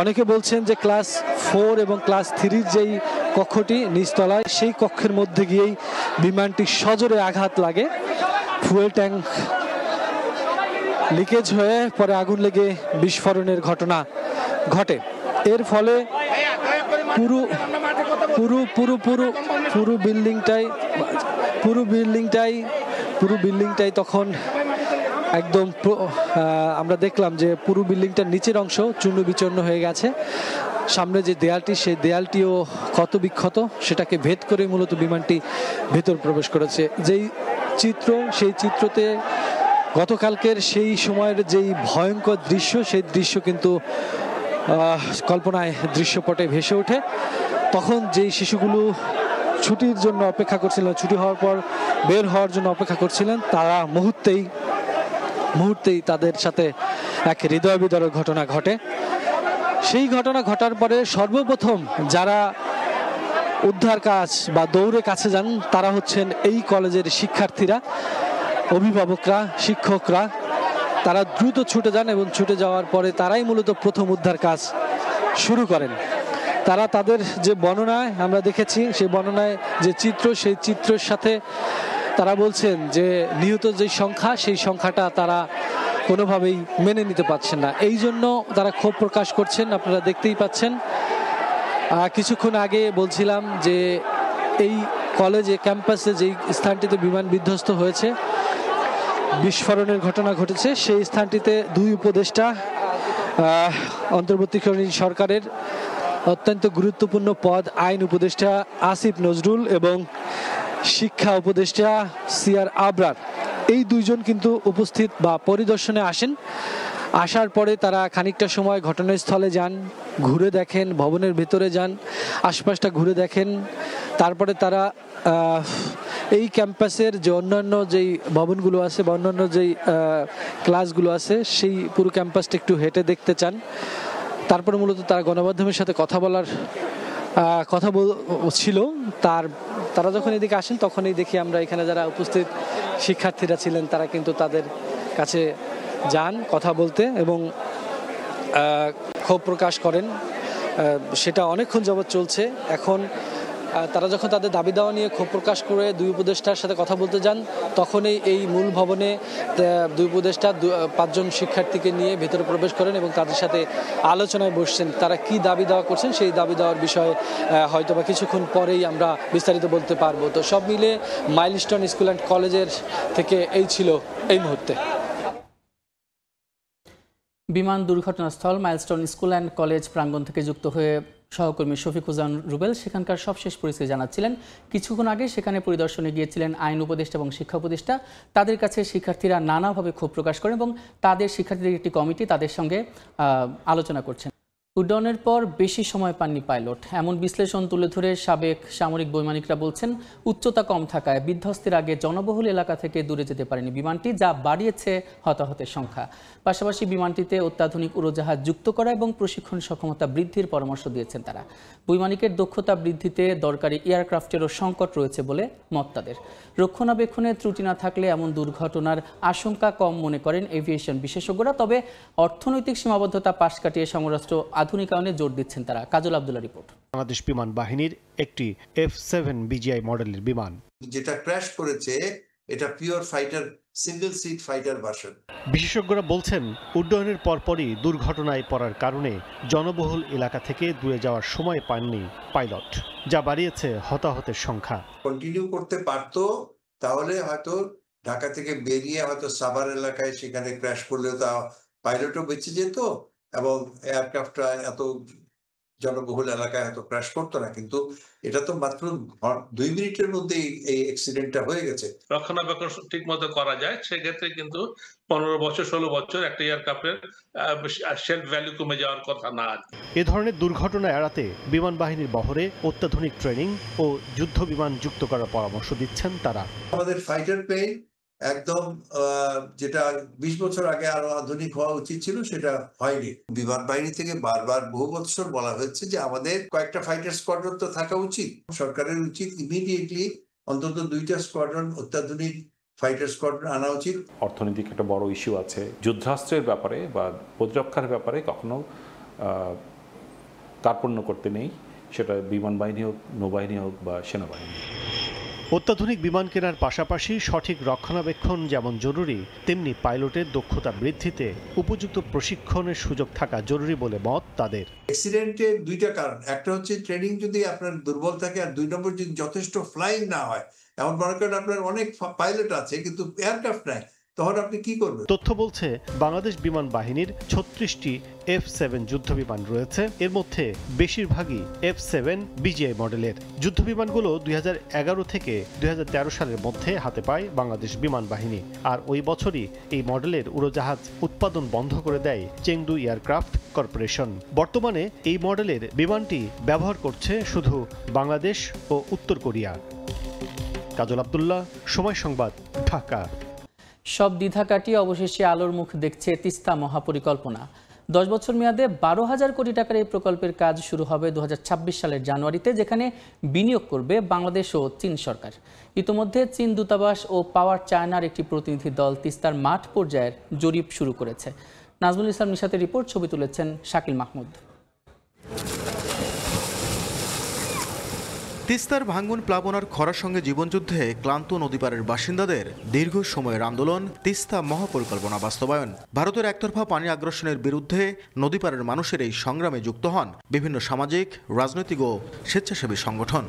অনেকে বলছেন যে ক্লাস 4 এবং ক্লাস 3-র যেই কক্ষটি নিচতলায়, সেই কক্ষের মধ্যে গিয়েই বিমানটি সজোরে আঘাত লাগে। ফুয়েল ট্যাঙ্ক লিকেজ হয়ে পরে আগুন লেগে বিস্ফোরণের ঘটনা ঘটে। এর ফলে পুরো বিল্ডিংটাই তখন একদম আমরা দেখলাম যে পুরো বিল্ডিংটার নিচের অংশ চূর্ণ বিচূর্ণ হয়ে গেছে। সামনে যে দেয়ালটি, সেই দেয়ালটিও ক্ষত বিক্ষত, সেটাকে ভেদ করে মূলত বিমানটি ভেতর প্রবেশ করেছে। যেই চিত্র, সেই চিত্রতে গতকালকের সেই সময়ের যেই ভয়ঙ্কর দৃশ্য, সেই দৃশ্য কিন্তু কল্পনায় দৃশ্যপটে ভেসে ওঠে। তখন যেই শিশুগুলো ছুটির জন্য অপেক্ষা করছিলেন, ছুটি হওয়ার পর বের হওয়ার জন্য অপেক্ষা করছিলেন, তারা মুহূর্তেই তাদের সাথে এক হৃদয় বিদারক ঘটনা ঘটে। সেই ঘটনা ঘটার পরে সর্বপ্রথম যারা উদ্ধার কাজ বা দৌড়ে কাছে যান তারা হচ্ছেন এই কলেজের শিক্ষার্থীরা, অভিভাবকরা, শিক্ষকরা। তারা দ্রুত ছুটে যান এবং ছুটে যাওয়ার পরে তারাই মূলত প্রথম উদ্ধার কাজ শুরু করেন। তারা তাদের যে বর্ণনায় আমরা দেখেছি, সেই বর্ণনায় যে চিত্র, সেই চিত্রের সাথে তারা বলছেন যে নিহত যে সংখ্যা, সেই সংখ্যাটা তারা কোনোভাবেই মেনে নিতে পারছেন না। এই জন্য তারা ক্ষোভ প্রকাশ করছেন, আপনারা দেখতেই পাচ্ছেন। কিছুক্ষণ আগে বলছিলাম যে এই কলেজে ক্যাম্পাসে যেই স্থানটিতে বিমান বিধ্বস্ত হয়েছে, বিস্ফোরণের ঘটনা ঘটেছে, সেই স্থানটিতে 2 উপদেষ্টা, অন্তর্বর্তীকালীন সরকারের অত্যন্ত গুরুত্বপূর্ণ পদ আইন উপদেষ্টা আসিফ নজরুল এবং শিক্ষা উপদেষ্টা সিআর আবরার, এই 2 জন কিন্তু উপস্থিত বা পরিদর্শনে আসেন। আসার পরে তারা খানিকটা সময় ঘটনাস্থলে যান, ঘুরে দেখেন, ভবনের ভেতরে যান, আশপাশটা ঘুরে দেখেন। তারপরে তারা এই ক্যাম্পাসের যে অন্যান্য যেই ভবনগুলো আছে বা অন্যান্য যেই ক্লাসগুলো আছে, সেই পুরো ক্যাম্পাসটা একটু হেঁটে দেখতে চান। তারপরে মূলত তারা গণমাধ্যমের সাথে কথা ছিল। তারা যখন এদিকে আসেন তখনই দেখি আমরা এখানে যারা উপস্থিত শিক্ষার্থীরা ছিলেন তারা কিন্তু তাদের কাছে যান কথা বলতে এবং ক্ষোভ প্রকাশ করেন। সেটা অনেকক্ষণ যাবৎ চলছে। এখন তারা যখন তাদের দাবি দাওয়া নিয়ে ক্ষোভ প্রকাশ করে 2 উপদেষ্টার সাথে কথা বলতে যান, তখনই এই মূল ভবনে 2 উপদেষ্টা 5 জন শিক্ষার্থীকে নিয়ে ভেতরে প্রবেশ করেন এবং তাদের সাথে আলোচনায় বসছেন। তারা কি দাবি দাওয়া করছেন, সেই দাবি দেওয়ার বিষয়ে হয়তো বা কিছুক্ষণ পরেই আমরা বিস্তারিত বলতে পারবো। তো সব মিলে মাইলস্টোন স্কুল অ্যান্ড কলেজের থেকে এই ছিল এই মুহূর্তে। বিমান দুর্ঘটনাস্থল মাইলস্টোন স্কুল অ্যান্ড কলেজ প্রাঙ্গণ থেকে যুক্ত হয়ে সহকর্মী শফিকুজান রুবেল সেখানকার সবশেষ পরিস্থিতি জানাচ্ছিলেন। কিছুক্ষণ আগে সেখানে পরিদর্শনে গিয়েছিলেন আইন উপদেষ্টা এবং শিক্ষা উপদেষ্টা। তাদের কাছে শিক্ষার্থীরা নানাভাবে ক্ষোভ প্রকাশ করেন এবং তাদের শিক্ষার্থীদের একটি কমিটি তাদের সঙ্গে আলোচনা করছেন। উড্ডয়নের পর বেশি সময় পাননি পাইলট, এমন বিশ্লেষণ তুলে ধরে সাবেক সামরিক বৈমানিকরা বলছেন উচ্চতা কম থাকায় বিধ্বস্তের আগে জনবহুল এলাকা থেকে দূরে যেতে পারেনি বিমানটি, যা বাড়িয়েছে হতাহতের সংখ্যা। পাশাপাশি বিমানটিতে অত্যাধুনিক উড়োজাহাজ যুক্ত করা এবং প্রশিক্ষণ সক্ষমতা বৃদ্ধির পরামর্শ দিয়েছেন তারা। বৈমানিকের দক্ষতা বৃদ্ধিতে দরকারি এয়ারক্রাফটেরও সংকট রয়েছে বলে মত তাদের। রক্ষণাবেক্ষণে ত্রুটি না থাকলে এমন দুর্ঘটনার আশঙ্কা কম মনে করেন এভিয়েশন বিশেষজ্ঞরা। তবে অর্থনৈতিক সীমাবদ্ধতা পাশ কাটিয়ে সমরাস্ত্র আধুনিকায়নে জোর দিচ্ছেন তারা। কাজল আব্দুল্লাহ রিপোর্ট। বাংলাদেশ বিমান বাহিনীর একটি F-7 BGI মডেলের বিমান, যেটা ক্র্যাশ করেছে, এটা pure fighter single seat fighter version. বিশেষজ্ঞরা বলছেন উড্ডয়নের পরপরই দুর্ঘটনায় পড়ার কারণে জনবহুল এলাকা থেকে দূরে যাওয়ার সময় পাননি পাইলট, যা বাড়িয়েছে হতাহতের সংখ্যা। কন্টিনিউ করতে পারতো তাহলে হয়তো ঢাকা থেকে বেরিয়ে হয়তো সাভার এলাকায় সেখানে ক্র্যাশ করলে তা পাইলটও বেঁচে যেত এবং এয়ারক্রাফটটা এত জনবহুল এলাকায় হয়তো ক্র্যাশ করতো না। কিন্তু এটা তো মাত্র 2 মিনিটের মধ্যেই এই অ্যাক্সিডেন্টটা হয়ে গেছে। রক্ষণাবেক্ষণ ঠিক মতো করা যায় সেক্ষেত্রে কিন্তু 15 বছর 16 বছর একটা এয়ারক্রাফটের শেলফ ভ্যালু কমে যাওয়ার কথা না। এ ধরনের দুর্ঘটনা এড়াতে বিমান বাহিনীর বহরে অত্যাধুনিক ট্রেনিং ও যুদ্ধ বিমান যুক্ত করার পরামর্শ দিচ্ছেন তারা। আমাদের ফাইটার প্লেন একদম যেটা 20 বছর আগে আরো আধুনিক হওয়া উচিত ছিল সেটা হয়নি। বিমান বাহিনী থেকে বারবার বহু বছর বলা হয়েছে যে আমাদের কয়েকটা ফাইটার স্কোয়াড্রন তো থাকা উচিত। সরকারের উচিত ইমিডিয়েটলি অন্তত 2টা স্কোয়াড্রন অত্যাধুনিক ফাইটার স্কোয়াড্রন আনা উচিত। অর্থনৈতিক একটা বড় ইস্যু আছে, যুদ্ধাস্ত্রের ব্যাপারে বা প্রতিরক্ষার ব্যাপারে কখনো কার্পণ্য করতে নেই, সেটা বিমান বাহিনী হোক, নৌবাহিনী হোক বা সেনাবাহিনী। অত্যাধুনিক বিমান কেনার পাশাপাশি সঠিক রক্ষণাবেক্ষণ যেমন জরুরি, তেমনি পাইলটের দক্ষতা বৃদ্ধিতে উপযুক্ত প্রশিক্ষণের সুযোগ থাকা জরুরি বলে মত তাদের। অ্যাক্সিডেন্টের 2টা কারণ, একটা হচ্ছে ট্রেনিং যদি আপনার দুর্বল থাকে, আর 2 নম্বর যদি যথেষ্ট ফ্লাইং না হয়। এমন মনে করেন আপনার অনেক পাইলট আছে কিন্তু এয়ারক্রাফট নাই, তখন আপনি কি করবেন? তথ্য বলছে বাংলাদেশ বিমান বাহিনীর 36টি F7 যুদ্ধবিমান রয়েছে। এর মধ্যে বেশিরভাগই F7 BGI মডেলের। যুদ্ধবিমানগুলো 2011 থেকে 2013 সালের মধ্যে হাতে পায় বাংলাদেশ বিমান বাহিনী। আর ওই বছরই এই মডেলের উড়োজাহাজ উৎপাদন বন্ধ করে দেয় চেংদু এয়ারক্রাফট কর্পোরেশন। বর্তমানে এই মডেলের বিমানটি ব্যবহার করছে শুধু বাংলাদেশ ও উত্তর কোরিয়া। কাজল আব্দুল্লাহ, সময় সংবাদ, ঢাকা। সব দ্বিধা কাটিয়ে অবশেষে আলোর মুখ দেখছে তিস্তা মহাপরিকল্পনা। 10 বছর মেয়াদে 12,000 কোটি টাকার এই প্রকল্পের কাজ শুরু হবে 2026 সালের জানুয়ারিতে, যেখানে বিনিয়োগ করবে বাংলাদেশ ও চীন সরকার। ইতোমধ্যে চীন দূতাবাস ও পাওয়ার চায়নার একটি প্রতিনিধি দল তিস্তার মাঠ পর্যায়ের জরিপ শুরু করেছে। নাজমুল ইসলাম নিশাতের রিপোর্ট, ছবি তুলেছেন শাকিল মাহমুদ। তিস্তার ভাঙ্গন প্লাবনার খরার সঙ্গে জীবনযুদ্ধে ক্লান্ত নদীপাড়ের বাসিন্দাদের দীর্ঘ সময়ের আন্দোলন তিস্তা মহাপরিকল্পনা বাস্তবায়ন। ভারতের একতরফা পানি আগ্রাসনের বিরুদ্ধে নদীপাড়ের মানুষের এই সংগ্রামে যুক্ত হন বিভিন্ন সামাজিক, রাজনৈতিক ও স্বেচ্ছাসেবী সংগঠন।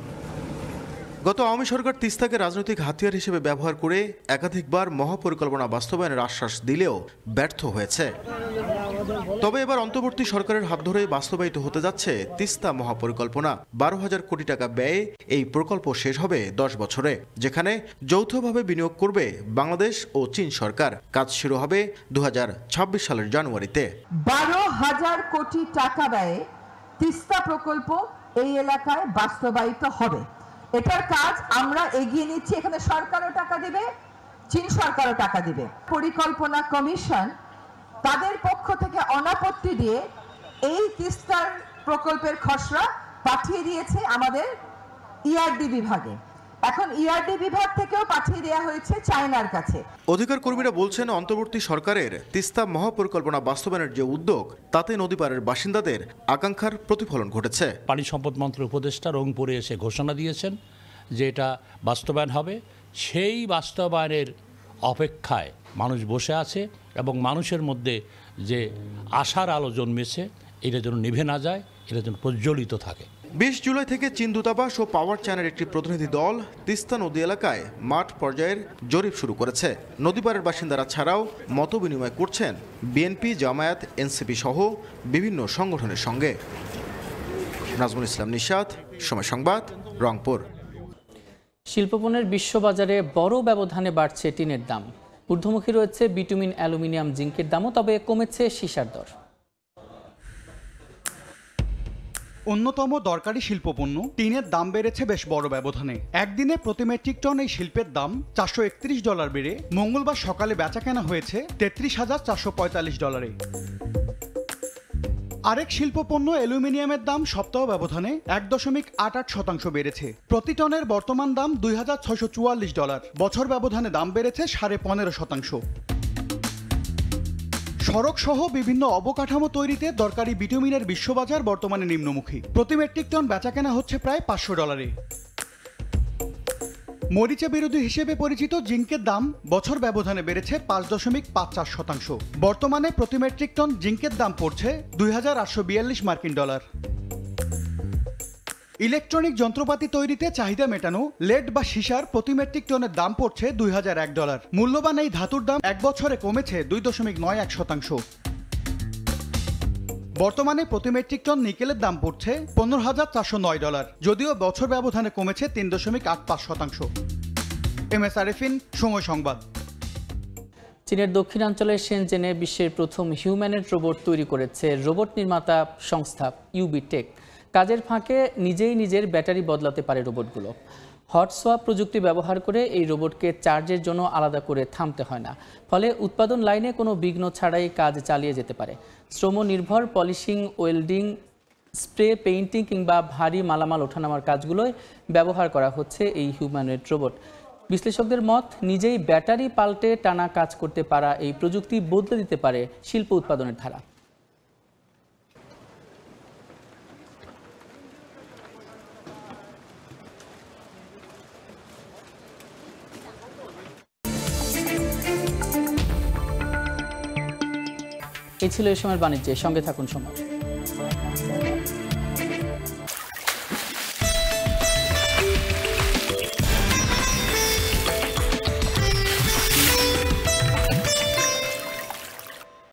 গত আওয়ামী সরকার তিস্তাকে রাজনৈতিক হাতিয়ার হিসেবে ব্যবহার করে একাধিকবার মহাপরিকল্পনা বাস্তবায়নের আশ্বাস দিলেও ব্যর্থ হয়েছে। তবে এবার অন্তর্বর্তী সরকারের হাত ধরে বাস্তবায়িত হতে যাচ্ছে তিস্তা মহাপরিকল্পনা। 12,000 কোটি টাকা ব্যয়ে এই প্রকল্প শেষ হবে 10 বছরে, যেখানে যৌথভাবে বিনিয়োগ করবে বাংলাদেশ ও চীন সরকার। কাজ শুরু হবে 2026 সালের জানুয়ারিতে। 12,000 কোটি টাকা ব্যয়ে তিস্তা প্রকল্প এই এলাকায় বাস্তবায়িত হবে। এটার কাজ আমরা এগিয়ে নিচ্ছি। এখানে সরকারও টাকা দেবে, চীন সরকারও টাকা দেবে। পরিকল্পনা কমিশন তাদের পক্ষ থেকে অনাপত্তি দিয়ে এই তিস্তার প্রকল্পের খসড়া পাঠিয়ে দিয়েছে আমাদের ইআরডি বিভাগে। এখন ইআরডি বিভাগ থেকেও পাঠিয়ে দেওয়া হয়েছে চায়নার কাছে। অধিকার কর্মীরা বলছেন, অন্তর্বর্তী সরকারের তিস্তা মহাপরিকল্পনা বাস্তবায়নের যে উদ্যোগ, তাতে নদীপাড়ের বাসিন্দাদের আকাঙ্ক্ষার প্রতিফলন ঘটেছে। পানি সম্পদ মন্ত্রী উপদেষ্টা রংপুরে এসে ঘোষণা দিয়েছেন যে এটা বাস্তবায়ন হবে। সেই বাস্তবায়নের অপেক্ষায় মানুষ বসে আছে এবং মানুষের মধ্যে যে আশার আলো জন্মেছে, এটা যেন নিভে না যায়, এটা যেন প্রজ্বলিত থাকে। 20 জুলাই থেকে চীন দূতাবাস ও পাওয়ার চায়নার একটি প্রতিনিধি দল তিস্তা নদী এলাকায় মাঠ পর্যায়ের জরিপ শুরু করেছে। নদীপাড়ের বাসিন্দারা ছাড়াও মত বিনিময় করছেন বিএনপি, জামায়াত, এনসিপি সহ বিভিন্ন সংগঠনের সঙ্গে। নাজমুল ইসলাম নিশাত, সময় সংবাদ, রংপুর। শিল্পপণ্যের বিশ্ববাজারে বড় ব্যবধানে বাড়ছে টিনের দাম। ঊর্ধ্বমুখী রয়েছে বিটুমিন, অ্যালুমিনিয়াম, জিঙ্কের দামও, তবে কমেছে সীসার দর। অন্যতম দরকারি শিল্পপণ্য টিনের দাম বেড়েছে বেশ বড় ব্যবধানে। একদিনে প্রতি মেট্রিক টন এই শিল্পের দাম $431 বেড়ে মঙ্গলবার সকালে বেচাকেনা হয়েছে $33,445। আরেক শিল্পপণ্য অ্যালুমিনিয়ামের দাম সপ্তাহ ব্যবধানে 1.88% বেড়েছে। প্রতি টনের বর্তমান দাম $2,644। বছর ব্যবধানে দাম বেড়েছে 15.5%। সড়ক সহ বিভিন্ন অবকাঠামো তৈরিতে দরকারি বিটুমিনের বিশ্ববাজার বর্তমানে নিম্নমুখী। প্রতি মেট্রিক টন বেচাকেনা হচ্ছে প্রায় $500। মরিচা বিরোধী হিসেবে পরিচিত জিঙ্কের দাম বছর ব্যবধানে বেড়েছে 5.54%। বর্তমানে প্রতি মেট্রিক টন জিঙ্কের দাম পড়ছে $2,842 মার্কিন। ইলেকট্রনিক যন্ত্রপাতি তৈরিতে চাহিদা মেটানো লেড বা সীসার প্রতি মেট্রিক টনের দাম পড়ছে $2001। মূল্যবান এই ধাতুর দাম 1 বছরে কমেছে 2.91%। বর্তমানে প্রতি মেট্রিক টন নিকেলের দাম পড়ছে $15,409, যদিও বছর ব্যবধানে কমেছে 3.85%। MS আরেফিন, সময় সংবাদ। চীনের দক্ষিণাঞ্চলের শেনজেনে বিশ্বের প্রথম হিউম্যানয়েড রোবট তৈরি করেছে রোবট নির্মাতা সংস্থা ইউবি টেক। কাজের ফাঁকে নিজেই নিজের ব্যাটারি বদলাতে পারে রোবটগুলো। হট সোয়াপ প্রযুক্তি ব্যবহার করে এই রোবটকে চার্জের জন্য আলাদা করে থামতে হয় না, ফলে উৎপাদন লাইনে কোনো বিঘ্ন ছাড়াই কাজ চালিয়ে যেতে পারে। শ্রম নির্ভর পলিশিং, ওয়েল্ডিং, স্প্রে পেইন্টিং কিংবা ভারী মালামাল ওঠানামার কাজগুলোয় ব্যবহার করা হচ্ছে এই হিউম্যানয়েড রোবট। বিশ্লেষকদের মত, নিজেই ব্যাটারি পাল্টে টানা কাজ করতে পারা এই প্রযুক্তি বদলে দিতে পারে শিল্প উৎপাদনের ধারা। এই ছিল এই সময়ের বাণিজ্যে। সঙ্গে থাকুন সময়।